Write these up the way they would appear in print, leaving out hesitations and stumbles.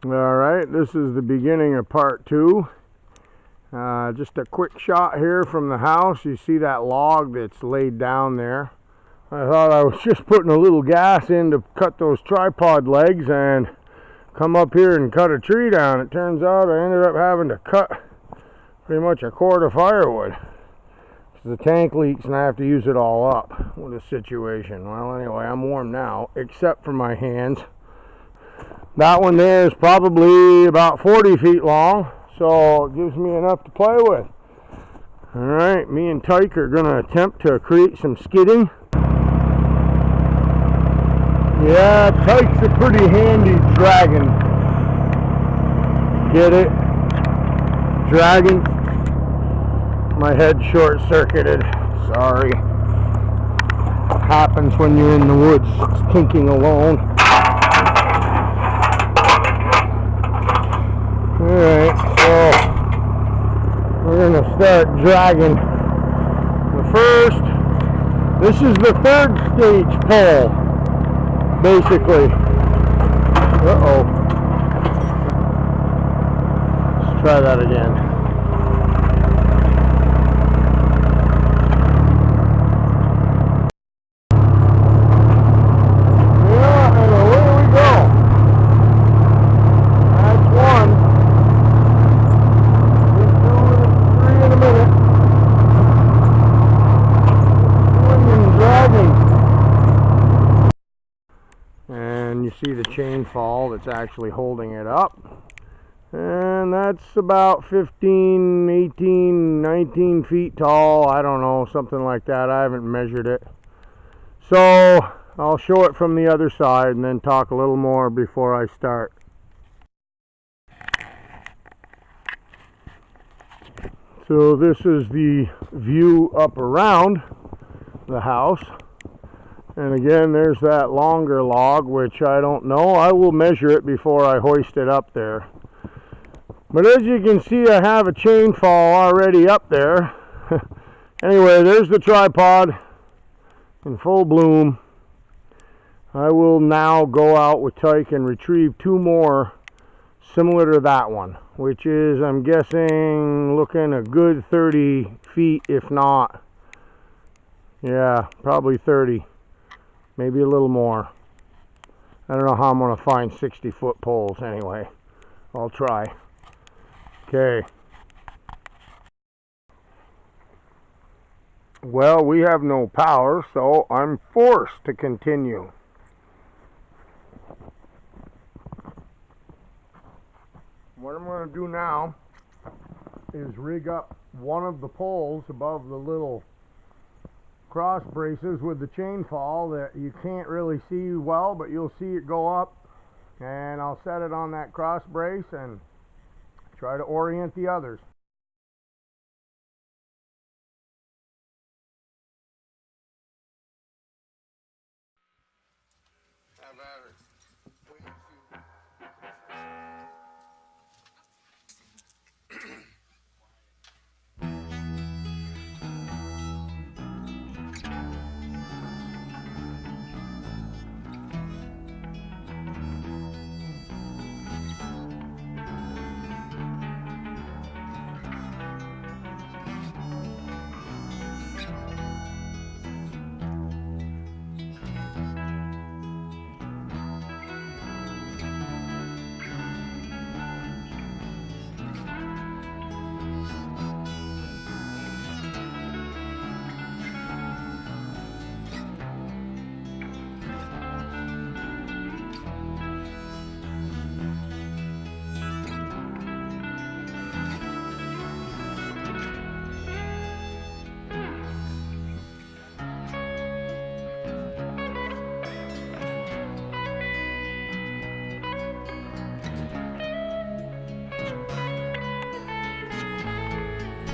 Alright, this is the beginning of part 2. Just a quick shot here from the house. You see that log that's laid down there. I thought I was just putting a little gas in to cut those tripod legs and come up here and cut a tree down. It turns out I ended up having to cut pretty much a cord of firewood. The tank leaks and I have to use it all up. What a situation. Well, anyway, I'm warm now, except for my hands. That one there is probably about 40 feet long, so it gives me enough to play with. Alright, me and Tyke are going to attempt to create some skidding. Yeah, Tyke's a pretty handy dragon. Get it? Dragon. My head short-circuited. Sorry. Happens when you're in the woods tinking alone. Alright, so we're going to start dragging this is the third stage pull, basically. Uh-oh. Let's try that again. See the chain fall that's actually holding it up, and that's about 15, 18, 19 feet tall. I don't know, something like that. I haven't measured it, so I'll show it from the other side and then talk a little more before I start. So this is the view up around the house. And again, there's that longer log, which I don't know. I will measure it before I hoist it up there. But as you can see, I have a chain fall already up there. Anyway, there's the tripod in full bloom. I will now go out with Tyke and retrieve 2 more similar to that one, which is, I'm guessing, looking a good 30 feet, if not. Yeah, probably 30. Maybe a little more. I don't know how I'm going to find 60-foot poles anyway. I'll try. Okay. Well, we have no power, so I'm forced to continue. What I'm going to do now is rig up one of the poles above the little cross braces with the chain fall that you can't really see well, but you'll see it go up, and I'll set it on that cross brace and try to orient the others. Have at it.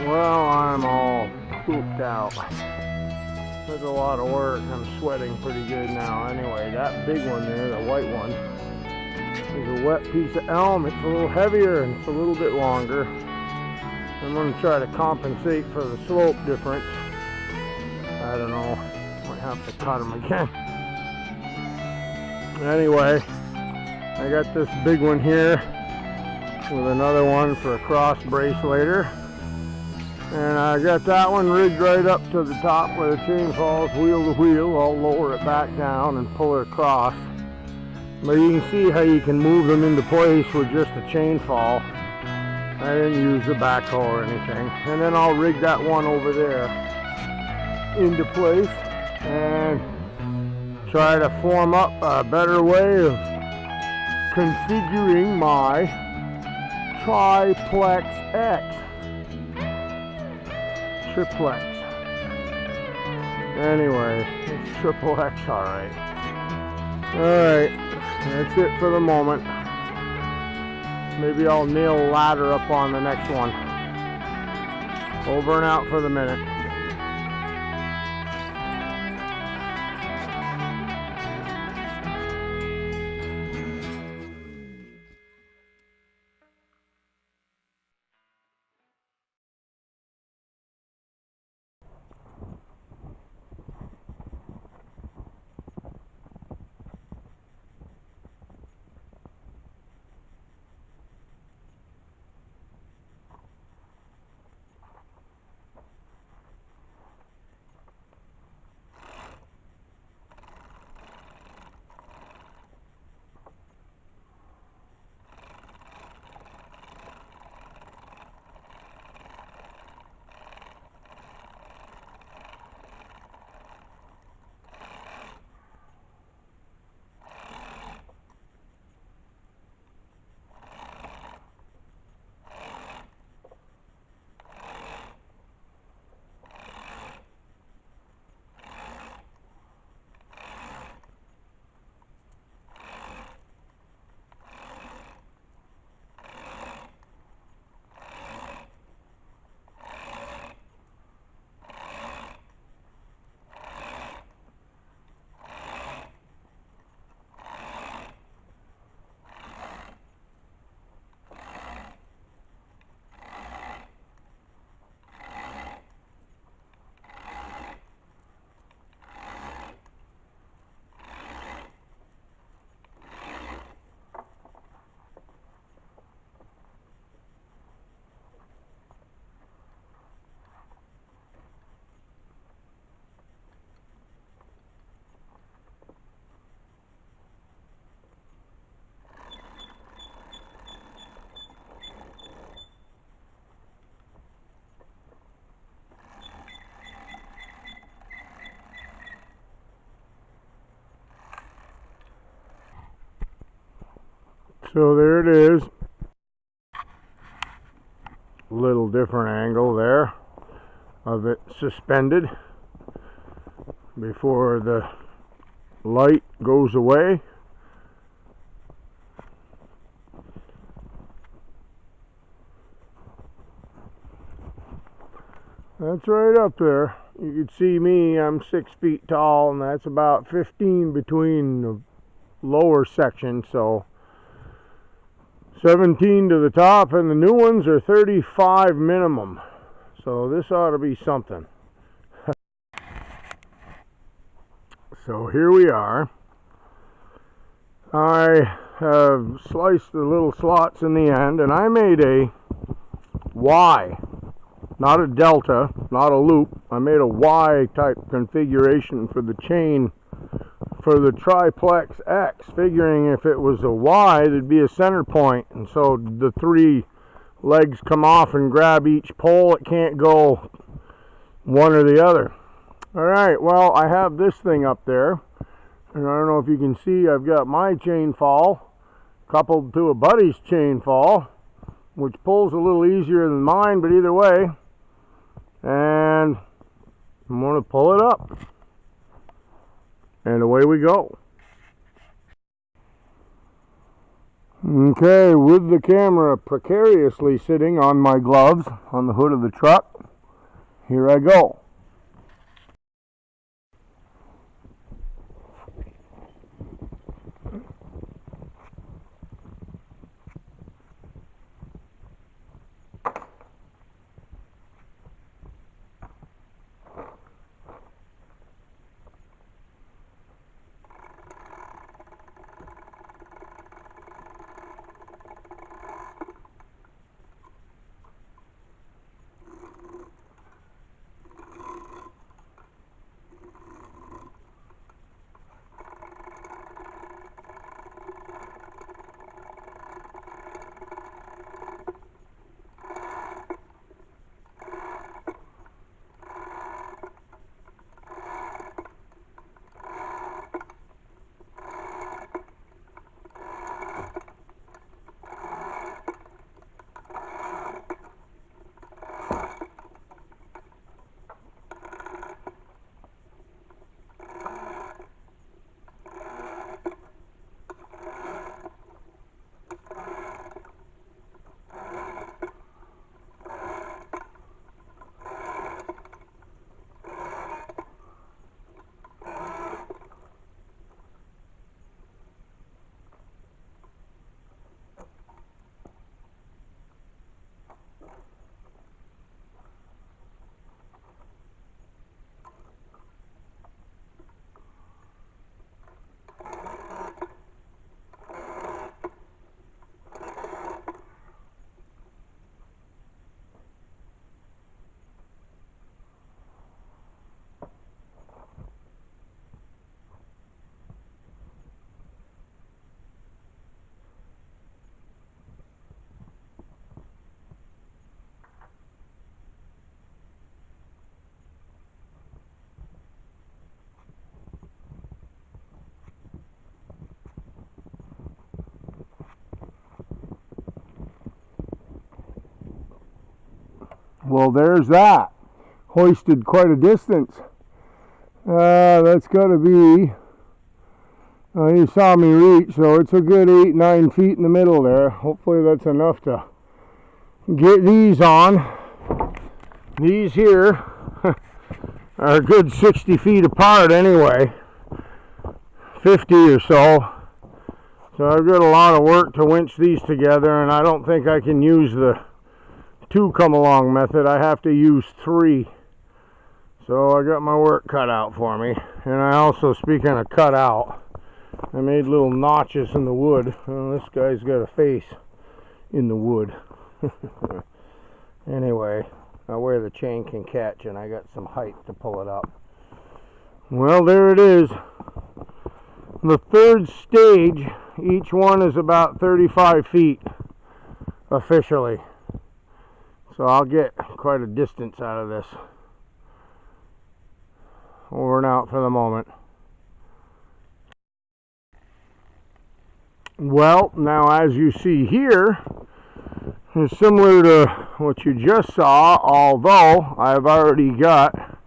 Well, I'm all pooped out. There's a lot of work. I'm sweating pretty good now. Anyway, that big one there, the white one, is a wet piece of elm. It's a little heavier and it's a little bit longer. I'm going to try to compensate for the slope difference. I don't know. Might have to cut them again. Anyway, I got this big one here. with another one for a cross brace later. And I got that one rigged right up to the top where the chain falls wheel to wheel. I'll lower it back down and pull it across. But you can see how you can move them into place with just a chain fall. I didn't use a backhoe or anything. And then I'll rig that one over there into place and try to form up a better way of configuring my triplex X. Triplex. Anyway, it's triple X, alright. Alright, that's it for the moment. Maybe I'll nail a ladder up on the next one. Over and out for the minute. So there it is. A little different angle there of it suspended before the light goes away. That's right up there. You can see me, I'm 6 feet tall, and that's about 15 between the lower section, so 17 to the top, and the new ones are 35 minimum. So this ought to be something. So here we are. I have sliced the little slots in the end, and I made a Y, not a delta, not a loop. I made a Y type configuration for the chain for the triplex X, figuring if it was a Y, there'd be a center point, and so the 3 legs come off and grab each pole. It can't go one or the other. Alright, well, I have this thing up there, and I don't know if you can see, I've got my chain fall coupled to a buddy's chain fall, which pulls a little easier than mine, but either way, and I'm going to pull it up. And away we go. Okay, with the camera precariously sitting on my gloves on the hood of the truck, here I go. Well, there's that. Hoisted quite a distance. That's got to be, you saw me reach, so it's a good 8-9 feet in the middle there. Hopefully that's enough to get these on. These here are a good 60 feet apart anyway, 50 or so. So I've got a lot of work to winch these together, and I don't think I can use the 2 come along method. I have to use 3. So I got my work cut out for me. And I also, speaking of cut out, I made little notches in the wood. Well, this guy's got a face in the wood. Anyway, where the chain can catch, and I got some height to pull it up. Well, there it is. The 3rd stage, each one is about 35 feet officially. So I'll get quite a distance out of this. Over and out for the moment. Well, now as you see here, it's similar to what you just saw, although I've already got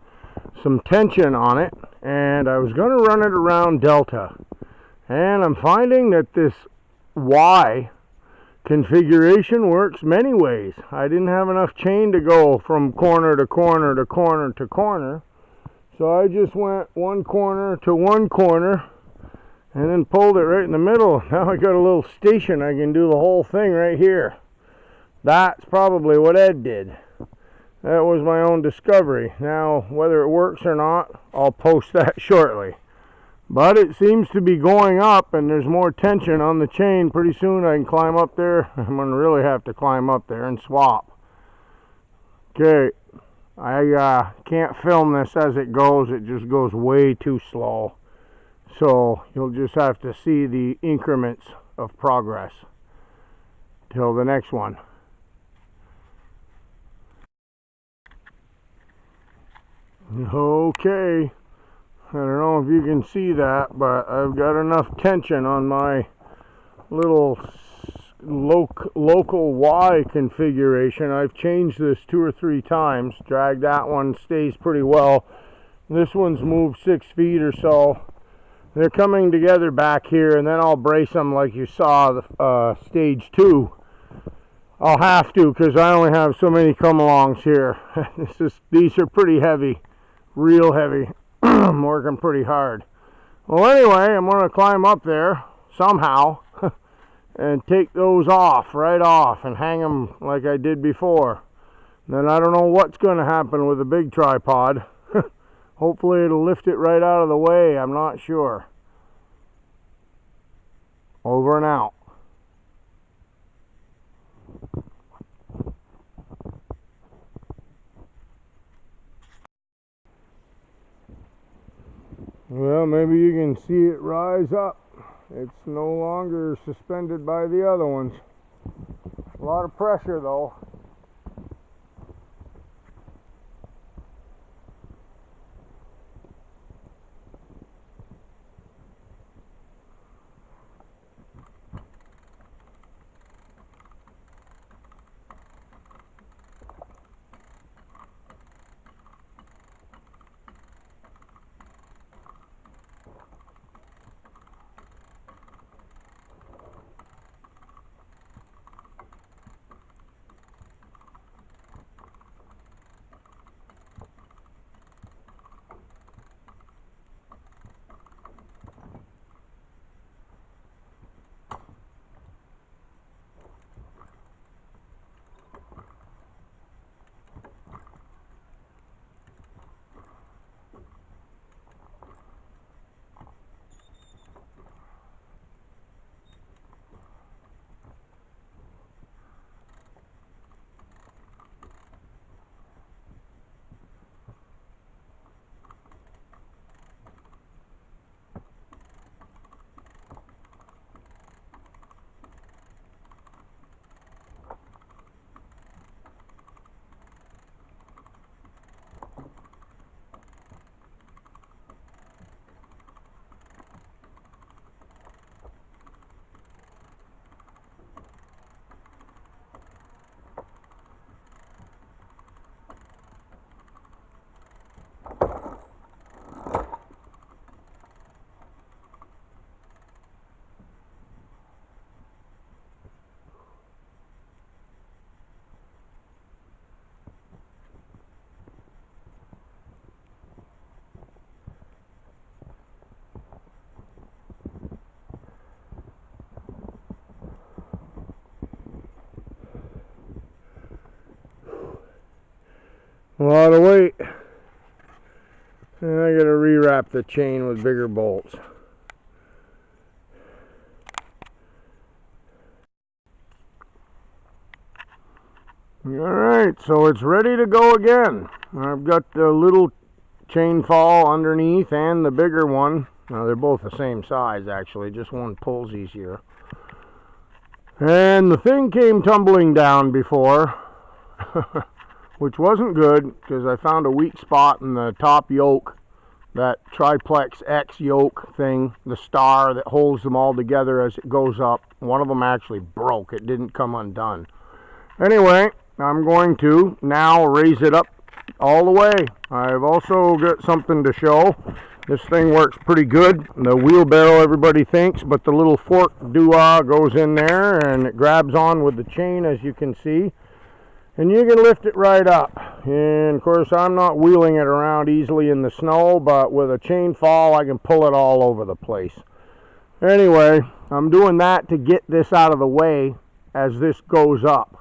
some tension on it, and I was going to run it around delta. And I'm finding that this Y configuration works many ways. I didn't have enough chain to go from corner to corner to corner to corner. So I just went one corner to one corner and then pulled it right in the middle. Now I got a little station. I can do the whole thing right here. That's probably what Ed did. That was my own discovery. Now, whether it works or not, I'll post that shortly. But it seems to be going up, and there's more tension on the chain. Pretty soon I can climb up there. I'm going to really have to climb up there and swap. Okay. I can't film this as it goes. It just goes way too slow. So you'll just have to see the increments of progress till the next one. Okay. I don't know if you can see that, but I've got enough tension on my little local Y configuration. I've changed this 2 or 3 times. Drag that one, stays pretty well. This one's moved 6 feet or so. They're coming together back here, and then I'll brace them like you saw stage 2. I'll have to, because I only have so many come-alongs here. These are pretty heavy, real heavy. I'm working pretty hard. Well, anyway, I'm going to climb up there somehow and take those off, right off, and hang them like I did before. Then I don't know what's going to happen with a big tripod. Hopefully it'll lift it right out of the way. I'm not sure. Over and out. Well, maybe you can see it rise up. It's no longer suspended by the other ones. A lot of pressure though. A lot of weight. And I gotta rewrap the chain with bigger bolts. Alright, so it's ready to go again. I've got the little chain fall underneath and the bigger one. Now they're both the same size actually, just one pulls easier. And the thing came tumbling down before, which wasn't good because I found a weak spot in the top yoke, that triplex X yoke thing, the star that holds them all together as it goes up. One of them actually broke, it didn't come undone. Anyway, I'm going to now raise it up all the way. I've also got something to show. This thing works pretty good. The wheelbarrow everybody thinks, but the little fork dooah goes in there and it grabs on with the chain, as you can see. And you can lift it right up. And of course I'm not wheeling it around easily in the snow, but with a chain fall I can pull it all over the place. Anyway, I'm doing that to get this out of the way as this goes up.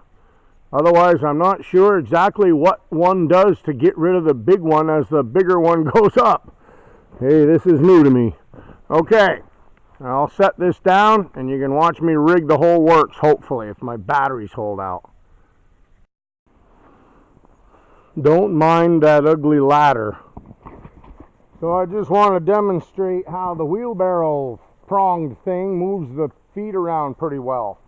Otherwise I'm not sure exactly what one does to get rid of the big one as the bigger one goes up. Hey, this is new to me. Okay, I'll set this down and you can watch me rig the whole works, hopefully, if my batteries hold out. Don't mind that ugly ladder. So I just want to demonstrate how the wheelbarrow pronged thing moves the feet around pretty well.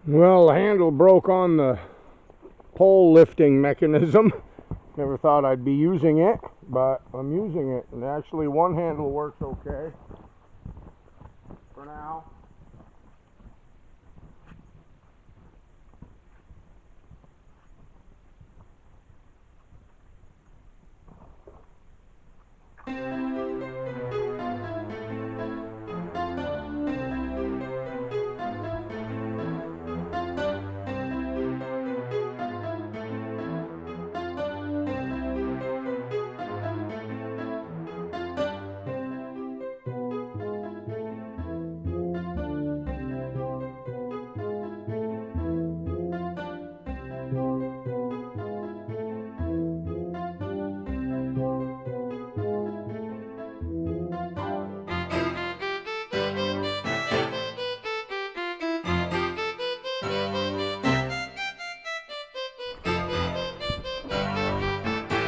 Well, the handle broke on the pole lifting mechanism. Never thought I'd be using it, but I'm using it. And actually one handle works okay for now.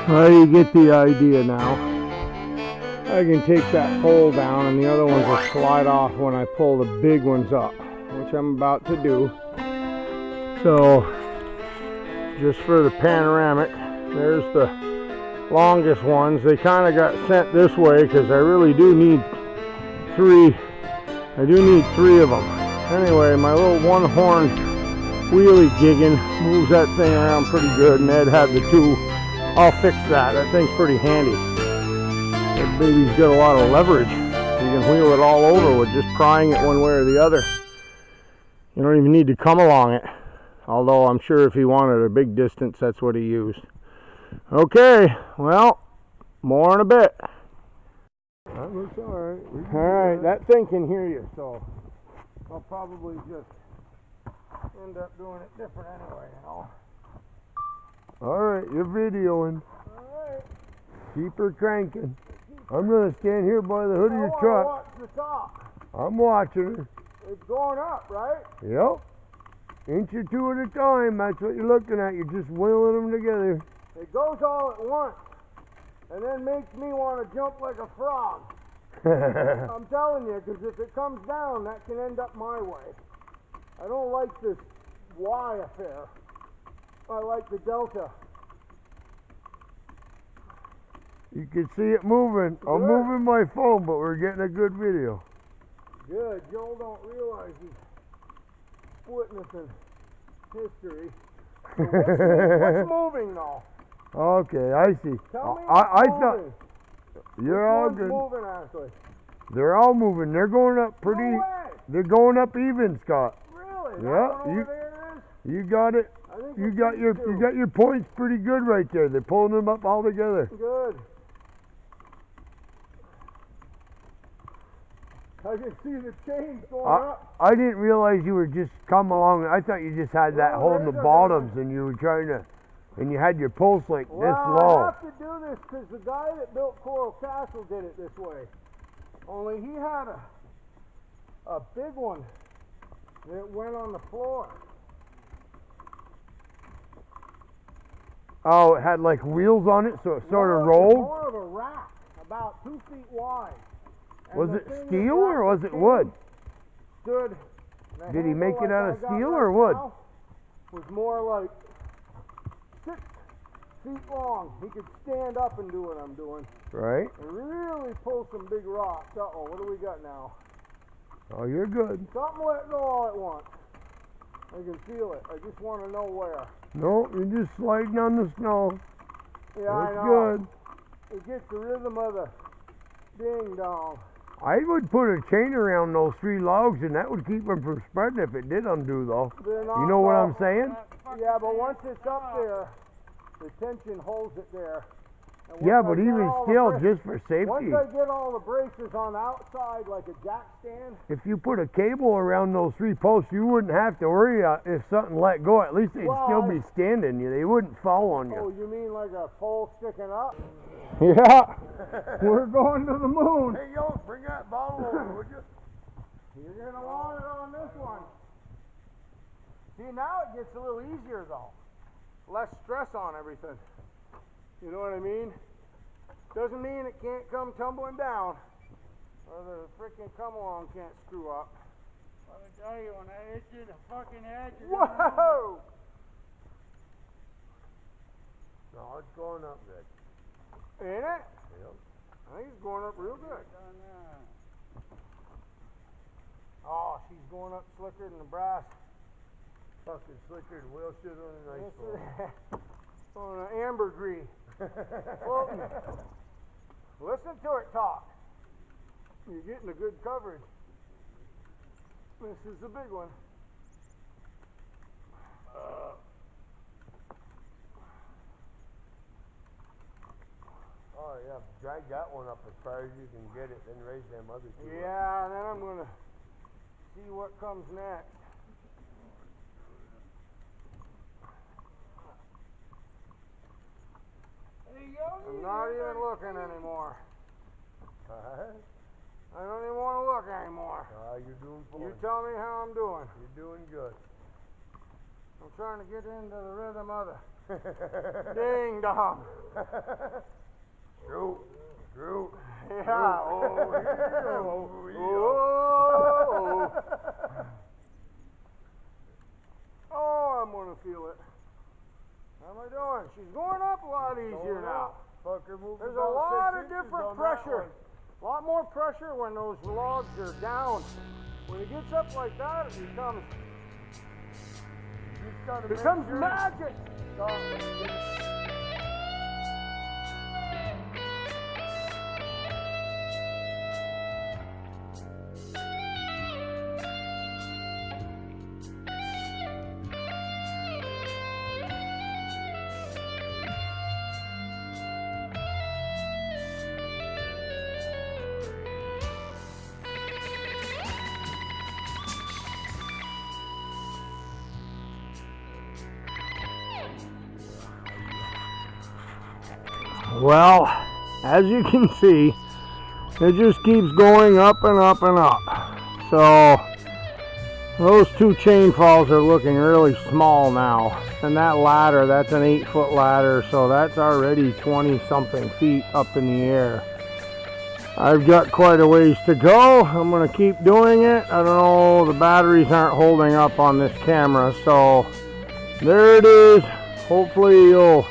Well, you get the idea now. I can take that pole down and the other ones will slide off when I pull the big ones up, which I'm about to do. So, just for the panoramic, there's the longest ones. They kind of got sent this way because I really do need three. I do need three of them. Anyway, my little one-horn wheelie jigging, moves that thing around pretty good, and Ed had the two. I'll fix that. That thing's pretty handy. That baby's got a lot of leverage. You can wheel it all over with just prying it one way or the other. You don't even need to come along it. Although I'm sure if he wanted a big distance, that's what he used. Okay, well, more in a bit. That looks alright. Alright, that thing can hear you, so I'll probably just end up doing it different anyway, you know. Alright, you're videoing. Alright. Keep her cranking. I'm gonna stand here by the hood of your truck. Watch the top. I'm watching her. It's going up, right? Yep. Inch or two at a time, that's what you're looking at. You're just wheeling them together. It goes all at once, and then makes me want to jump like a frog. I'm telling you, because if it comes down, that can end up my way. I don't like this Y affair. I like the delta. You can see it moving. I'm Good. moving my phone, but we're getting a good video. Good. Joel don't realize he's witnessing history. So what's moving though? Okay, I see. Tell me I what's thought moving. you're Which all one's good. moving, Ashley? They're all moving. They're going up pretty. No way. They're going up even, Scott. Really? Yeah, That one over there is? You got it. I think You it's got these your two. points pretty good right there. They're pulling them up all together. Good. I can see the chains going up. I didn't realize you were just come along. I thought you just had that Well, holding the there's a- bottoms and you were trying to, and you had your pulse like this Well, low. I have to do this because the guy that built Coral Castle did it this way. Only he had a big one that went on the floor. Oh, it had like wheels on it, so it sort of Well, it was rolled. more of a rack, about 2 feet wide. And Was the it thing that steel or wrapped was the it chain wood? Stood. The Did he handle make it like out I of got steel right or wood? now was more like 6 feet long. He could stand up and do what I'm doing. Right. And really pull some big rocks. Uh-oh, what do we got now? Oh, you're good. Something let go all at once. I can feel it. I just want to know where. No, you're just sliding on the snow. Yeah, I That's know. good. It gets the rhythm of the ding dong. I would put a chain around those 3 logs and that would keep them from spreading if it did undo though. They're not You know what I'm all- saying? Yeah, but once it's up there, the tension holds it there. And once Yeah, I but get even all the still, bra- just for Once safety. I get all the braces on the outside, like a jack stand, If you put a cable around those 3 posts, you wouldn't have to worry if something let go. At least they'd Well, still be standing. They wouldn't fall on oh, you. you mean like a pole sticking up? Yeah. We're going to the moon. Hey, yo, bring that bottle over, would you? You're gonna want it on this one. See, now it gets a little easier though. Less stress on everything. You know what I mean? Doesn't mean it can't come tumbling down, or the freaking come along can't screw up. Let me tell you, when I hit you in the fucking head, you're Whoa! No, it's going up good. Ain't it? Yep. I think it's going up real good. done that. Oh, she's going up slicker than the brass. Fucking slicker than wheel shit on an ice boat. On an ambergris. Floating. Listen to it talk. You're getting a good coverage. This is the big one. Oh yeah, drag that one up as far as you can get it, then raise them other 2 up. Yeah, and then I'm gonna see what comes next. Hey, Yogi, I'm not even looking anymore. Alright. I don't even want to look anymore. You're doing fine. You tell me how I'm doing. You're doing good. I'm trying to get into the rhythm of the ding dong. True. True. Yeah. Oh, oh. Oh, I'm gonna feel it. How am I doing? She's going up a lot easier now. Fucker moving There's a about lot 6 of inches different on that pressure. one. A lot more pressure when those logs are down. When it gets up like that, it becomes You gotta Here make comes sure magic. Well, as you can see, it just keeps going up and up and up. So those two chain falls are looking really small now. And that ladder, that's an 8-foot ladder, so that's already 20 something feet up in the air. I've got quite a ways to go. I'm going to keep doing it. I don't know, the batteries aren't holding up on this camera, so there it is. Hopefully you'll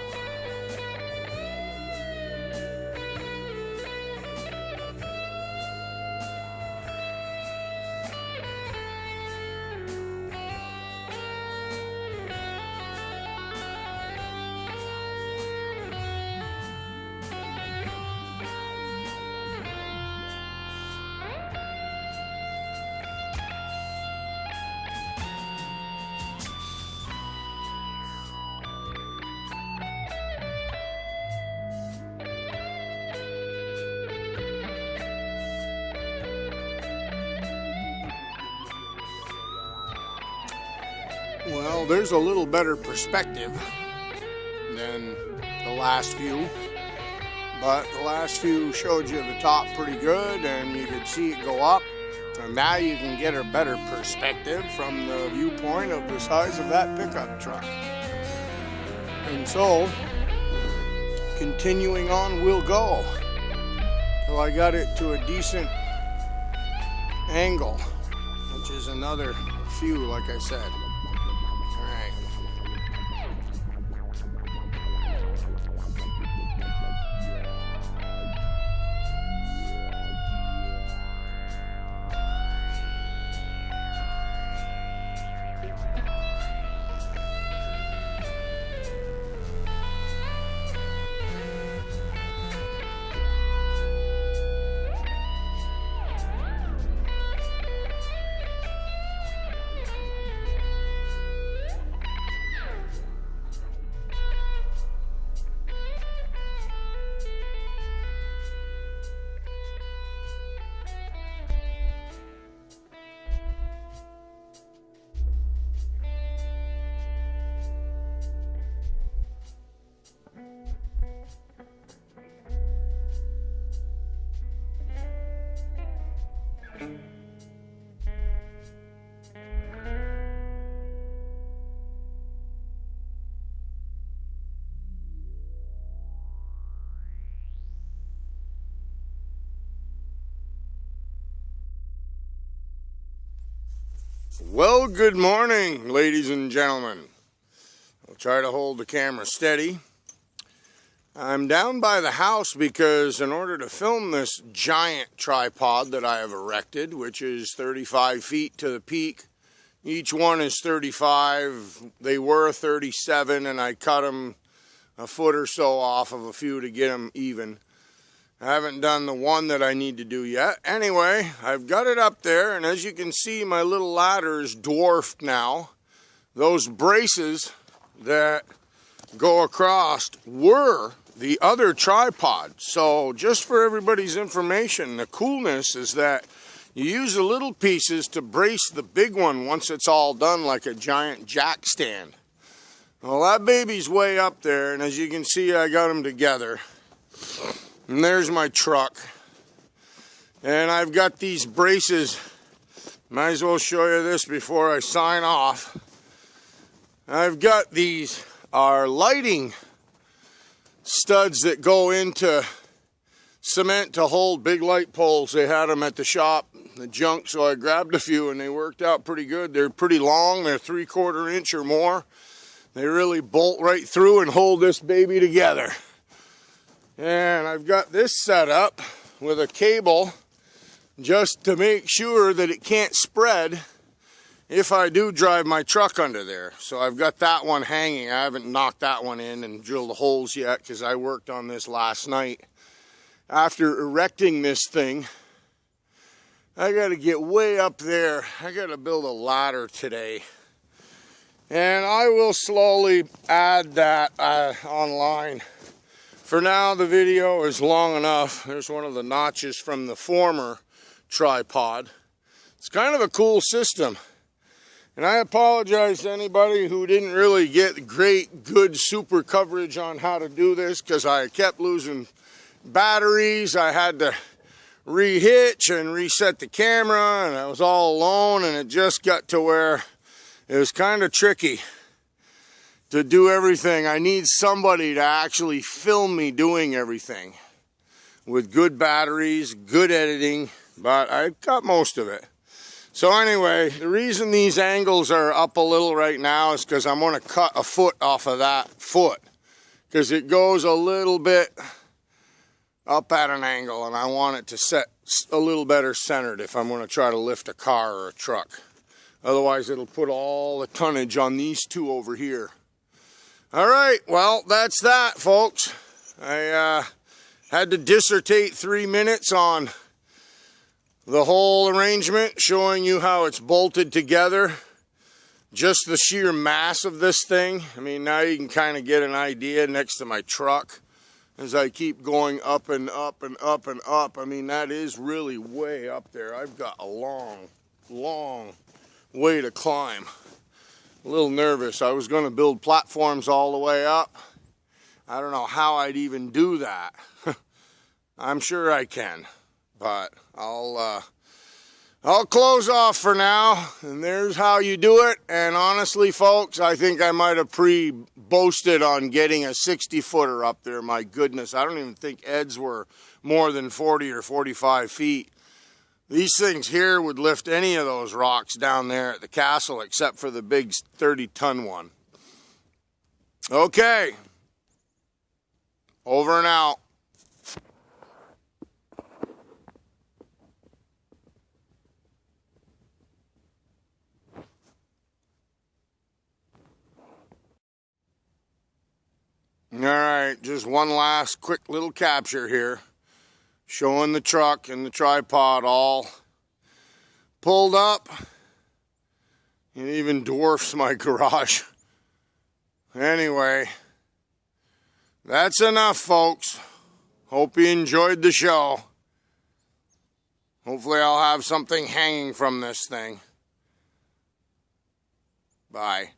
Well, there's a little better perspective than the last few, but the last few showed you the top pretty good and you could see it go up, and now you can get a better perspective from the viewpoint of the size of that pickup truck. And so, continuing on we'll go till I got it to a decent angle, which is another few, like I said. Well, good morning, ladies and gentlemen. I'll try to hold the camera steady. I'm down by the house because in order to film this giant tripod that I have erected, which is 35 feet to the peak, each one is 35. They were 37 and I cut them a foot or so off of a few to get them even. I haven't done the one that I need to do yet. Anyway, I've got it up there, and as you can see, my little ladder is dwarfed now. Those braces that go across were the other tripod. So just for everybody's information, the coolness is that you use the little pieces to brace the big one once it's all done, like a giant jack stand. Well, that baby's way up there, and as you can see, I got them together. And there's my truck. And I've got these braces. Might as well show you this before I sign off. I've got these lighting studs that go into cement to hold big light poles. They had them at the shop, the junk, so I grabbed a few and they worked out pretty good. They're pretty long. They're 3/4 inch or more. They really bolt right through and hold this baby together. And I've got this set up with a cable just to make sure that it can't spread if I do drive my truck under there. So I've got that one hanging. I haven't knocked that one in and drilled the holes yet because I worked on this last night. After erecting this thing, I got to get way up there. I got to build a ladder today. And I will slowly add that online. For now, the video is long enough. There's one of the notches from the former tripod. It's kind of a cool system. And I apologize to anybody who didn't really get great, good, super coverage on how to do this, because I kept losing batteries. I had to rehitch and reset the camera, and I was all alone, and it just got to where it was kind of tricky to do everything. I need somebody to actually film me doing everything with good batteries, good editing, but I got most of it. So anyway, the reason these angles are up a little right now is because I'm going to cut a foot off of that foot, because it goes a little bit up at an angle, and I want it to set a little better centered if I'm going to try to lift a car or a truck. Otherwise, it'll put all the tonnage on these two over here. All right, well, that's that, folks. I had to dissertate 3 minutes on the whole arrangement, showing you how it's bolted together. Just the sheer mass of this thing. I mean, now you can kind of get an idea next to my truck as I keep going up and up and up and up. I mean, that is really way up there. I've got a long, long way to climb. A little nervous. I was going to build platforms all the way up. I don't know how I'd even do that. I'm sure I can, but I'll close off for now, and there's how you do it. And honestly, folks, I think I might have boasted on getting a 60-footer up there. My goodness, I don't even think Ed's were more than 40 or 45 feet. These things here would lift any of those rocks down there at the castle, except for the big 30-ton one. Okay. Over and out. All right, just one last quick little capture here, showing the truck and the tripod all pulled up. It even dwarfs my garage. Anyway, that's enough, folks. Hope you enjoyed the show. Hopefully I'll have something hanging from this thing. Bye.